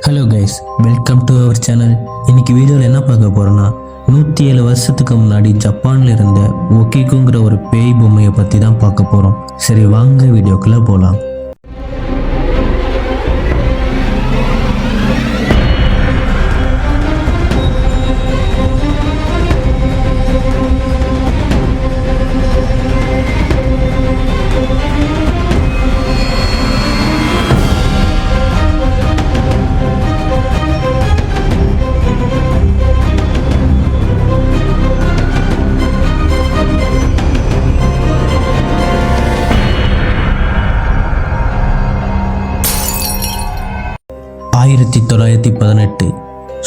Hello guys, welcome to our channel. இன்னைக்கு வீடியோவில் என்ன பார்க்க போகிறோன்னா 107 வருஷத்துக்கு முன்னாடி ஜப்பானில் இருந்த ஒக்கிக்குங்கிற ஒரு பேய் பொம்மையை பற்றி தான் பார்க்க போகிறோம். சரி வாங்க வீடியோக்குள்ளே போகலாம். ஆயிரத்தி 1918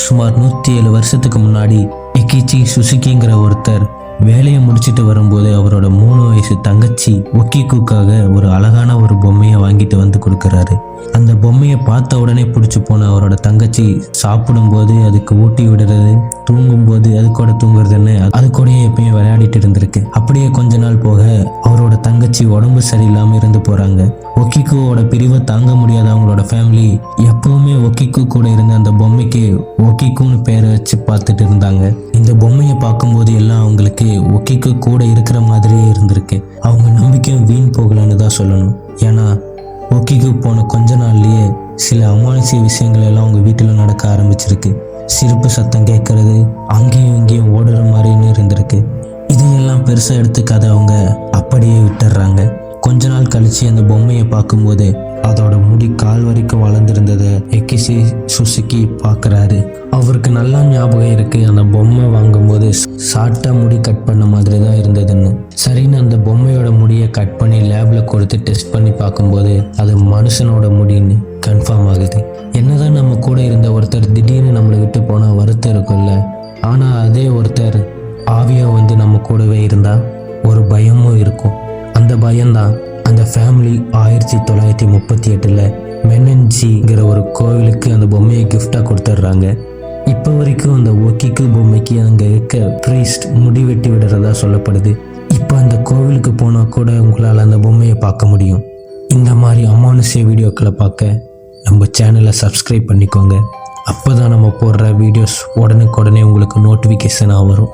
சுமார் 107 வருஷத்துக்கு முன்னாடி எக்கிச்சி சுசுகிங்கிற ஒருத்தர் வேலையை முடிச்சுட்டு வரும்போது அவரோட 3 வயசு தங்கச்சி ஒக்கிக்குக்காக ஒரு அழகான ஒரு பொம்மையை வாங்கிட்டு வந்து கொடுக்குறாரு. அந்த பொம்மையை பார்த்த உடனே பிடிச்சி போன அவரோட தங்கச்சி சாப்பிடும்போது அதுக்கு ஊட்டி விடுறது, தூங்கும்போது அது கூட தூங்குறதுன்னு அது கூடயே எப்பயும் விளையாடிட்டு இருந்திருக்கு. அப்படியே கொஞ்ச நாள் போக அவரோட தங்கச்சி உடம்பு சரியில்லாமல் இருந்து போறாங்க. ஒக்கிக்குவோட பிரிவை தாங்க முடியாத அவங்களோட ஃபேமிலி எப்பவுமே ஒக்கிக்கு கூட இருந்த அந்த பொம்மைக்கு ஒக்கிக்குன்னு பேரை வச்சு பார்த்துட்டு இருந்தாங்க. இந்த பொம்மையை பார்க்கும்போது எல்லாம் அவங்களுக்கு ஒக்கிக்கு கூட இருக்கிற மாதிரியே இருந்திருக்கு. அவங்க நம்பிக்கையும் வீண் போகலன்னு தான் சொல்லணும். ஏன்னா ஒக்கிக்கு போன கொஞ்ச நாள்லயே சில அமானுஷ்ய விஷயங்கள் எல்லாம் அவங்க வீட்டில் நடக்க ஆரம்பிச்சிருக்கு. சிரிப்பு சத்தம் கேட்கறது, அங்கேயும் இங்கேயும் ஓடுற மாதிரின்னு இருந்திருக்கு. இதையெல்லாம் பெருசா எடுத்துக்காத அவங்க அப்படியே விட்டுடுறாங்க. கொஞ்ச நாள் கழிச்சு அந்த பொம்மையை பார்க்கும்போது அதோட முடி கால் வரைக்கும் வளர்ந்துருந்ததை எக்கிச்சி சுசுகி பார்க்குறாரு. அவருக்கு நல்லா ஞாபகம் இருக்கு, அந்த பொம்மை வாங்கும்போது ஷார்ட்டா முடி கட் பண்ண மாதிரி தான் இருந்ததுன்னு. சரின்னு அந்த பொம்மையோட முடியை கட் பண்ணி லேப்ல கொடுத்து டெஸ்ட் பண்ணி பார்க்கும்போது அது மனுஷனோட முடின்னு கன்ஃபார்ம் ஆகுது. என்னதான் நம்ம கூட இருந்த ஒருத்தர் திடீர்னு நம்மளை விட்டு போனா வருத்தம் இருக்கும்ல, ஆனா அதே ஒருத்தர் ஆவியா வந்து நம்ம கூடவே இருந்தா ஒரு பயமும் இருக்கும். அந்த பயம்தான் அந்த ஃபேமிலி 1938 மெனன்ஜிங்கிற ஒரு கோவிலுக்கு அந்த பொம்மையை கிஃப்டா கொடுத்துட்றாங்க. இப்போ வரைக்கும் அந்த ஒக்கிக்கு பொம்மைக்கு அங்கே இருக்க ப்ரீஸ்ட் முடி வெட்டி விடுறதா சொல்லப்படுது. இப்போ அந்த கோவிலுக்கு போனால் கூட உங்களால் அந்த பொம்மையை பார்க்க முடியும். இந்த மாதிரி அமானுஷ்ய வீடியோக்களை பார்க்க நம்ம சேனலை சப்ஸ்கிரைப் பண்ணிக்கோங்க. அப்போ தான் நம்ம போடுற வீடியோஸ் உடனுக்குடனே உங்களுக்கு நோட்டிஃபிகேஷனாக வரும்.